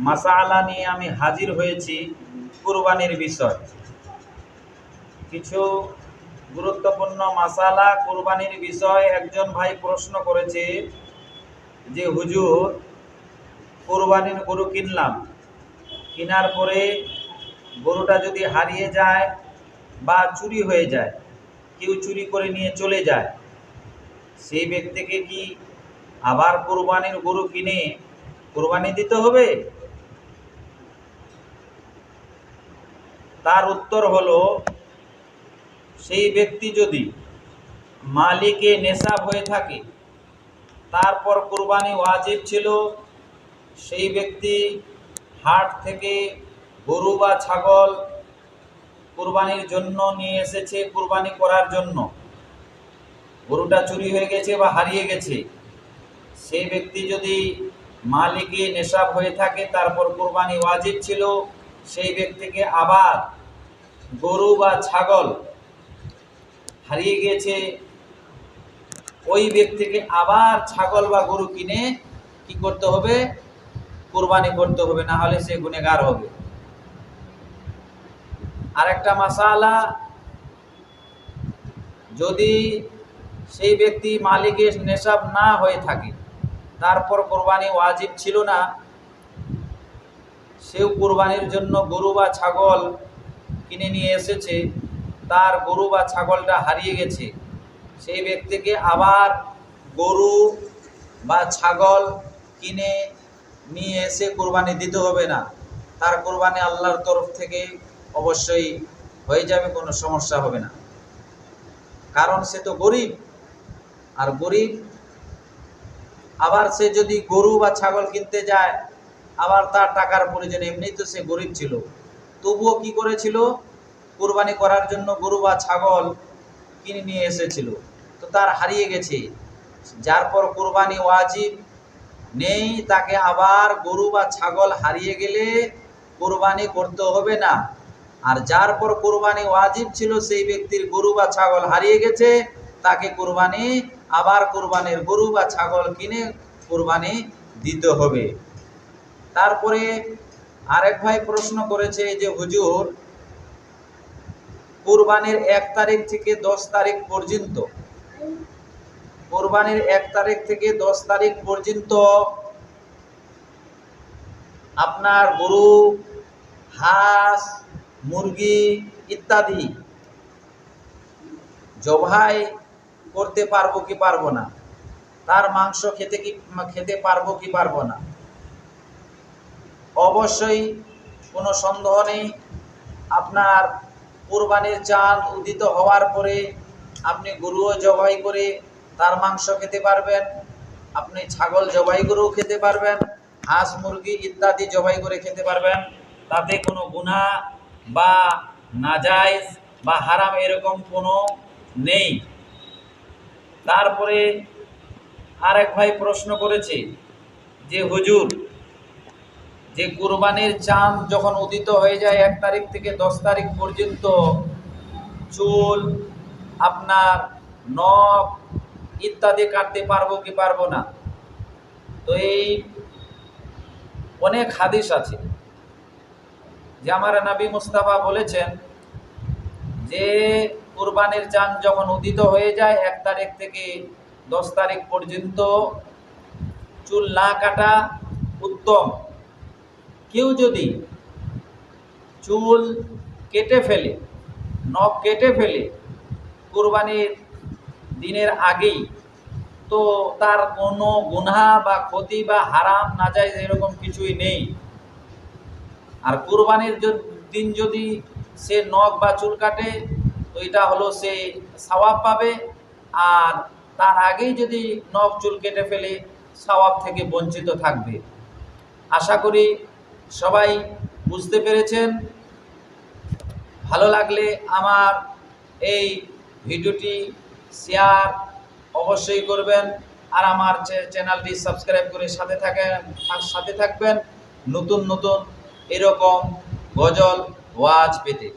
মাসালা নিয়ে আমি হাজির হয়েছি কুরবানির বিষয়। কিছু গুরুত্বপূর্ণ মাসালা কুরবানির বিষয়। একজন ভাই প্রশ্ন করেছে যে হুজুর, কুরবানির গরু কিনলাম, কেনার পরে গরুটা যদি হারিয়ে যায় বা চুরি হয়ে যায়, কেউ চুরি করে নিয়ে চলে যায়, সেই ব্যক্তিকে কি আবার কুরবানির গরু কিনে কুরবানি দিতে হবে? তার উত্তর হলো, সেই ব্যক্তি যদি মালিকে নেশাব হয়ে থাকে, তারপর কুরবানি ওয়াজিব ছিল, সেই ব্যক্তি হাট থেকে গরু বা ছাগল কুরবানির জন্য নিয়ে এসেছে, কুরবানি করার জন্য, গরুটা চুরি হয়ে গেছে বা হারিয়ে গেছে, সেই ব্যক্তি যদি মালিকে নেশাব হয়ে থাকে, তারপর কুরবানি ওয়াজিব ছিল, সেই ব্যক্তিকে আবার গরু বা ছাগল হারিয়ে গেছে, ওই ব্যক্তিকে আবার ছাগল বা গরু কিনে কি করতে হবে? কুরবানি করতে হবে, না হলে সে গুনেগার হবে। আরেকটা মাসালা, যদি সেই ব্যক্তি মালিকের নেশাব না হয়ে থাকে, তারপর কুরবানি ওয়াজিব ছিল না, সেও কুরবানির জন্য গরু বা ছাগল কিনে নিয়ে এসেছে, তার গরু বা ছাগলটা হারিয়ে গেছে, সেই ব্যক্তিকে আবার গরু বা ছাগল কিনে নিয়ে এসে কুরবানি দিতে হবে না। তার কুরবানি আল্লাহর তরফ থেকে অবশ্যই হয়ে যাবে, কোনো সমস্যা হবে না। কারণ সে তো গরিব, আর গরিব আবার সে যদি গরু বা ছাগল কিনতে যায়, আবার তার টাকার প্রয়োজন, এমনি তো সে গরিব ছিল, তবুও কি করেছিল? কুরবানি করার জন্য গরু বা ছাগল কিনে নিয়ে এসেছিল, তো তার হারিয়ে গেছে, যার পর কুরবানি ওয়াজিব নেই, তাকে আবার গরু বা ছাগল হারিয়ে গেলে কুরবানি করতে হবে না। আর যার পর কুরবানি ওয়াজিব ছিল, সেই ব্যক্তির গরু বা ছাগল হারিয়ে গেছে, তাকে কুরবানি আবার কুরবানির গরু বা ছাগল কিনে কুরবানি দিতে হবে। তারপরে আরেক ভাই প্রশ্ন করেছে যে হুজুর, কুরবানির 1 তারিখ থেকে 10 তারিখ পর্যন্ত, কুরবানির 1 তারিখ থেকে 10 তারিখ পর্যন্ত আপনার গরু, হাঁস, মুরগি ইত্যাদি জবাই করতে পারবো কি পারবো না? তার মাংস খেতে পারবো কি পারবো না? অবশ্যই কোনো সন্দেহ নেই, আপনার কুরবানির চাঁদ উদিত হওয়ার পরে আপনি গরুও জবাই করে তার মাংস খেতে পারবেন, আপনি ছাগল জবাই করেও খেতে পারবেন, হাঁস মুরগি ইত্যাদি জবাই করে খেতে পারবেন, তাতে কোনো গুনাহ বা নাজায়েজ বা হারাম এরকম কোনো নেই। তারপরে আরেক ভাই প্রশ্ন করেছে যে হুজুর, যে কুরবানির চাঁদ যখন উদিত হয়ে যায় 1 তারিখ থেকে 10 তারিখ পর্যন্ত, চুল, আপনার নখ ইত্যাদি কাটতে পারবো কি পারবো না? তো এই অনেক হাদিস আছে যে আমার নবী মুস্তাফা বলেছেন যে কুরবানির চাঁদ যখন উদিত হয়ে যায় 1 তারিখ থেকে 10 তারিখ পর্যন্ত চুল না কাটা উত্তম। কেউ যদি চুল কেটে ফেলে, নখ কেটে ফেলে কুরবানির দিনের আগেই, তো তার কোনো গুনাহ বা ক্ষতি বা হারাম নাজায়েজ এরকম কিছুই নেই। আর কুরবানির দিন যদি সে নখ বা চুল কাটে, তো এটা হলো সে সওয়াব পাবে, আর তার আগেই যদি নখ চুল কেটে ফেলে সওয়াব থেকে বঞ্চিত থাকবে। আশা করি সবাই বুঝতে পেরেছেন। ভালো লাগলে আমার এই ভিডিওটি শেয়ার অবশ্যই করবেন, আর আমার চ্যানেলটি সাবস্ক্রাইব করে সাথে থাকবেন নতুন নতুন এরকম গজল ওয়াজ পেতে।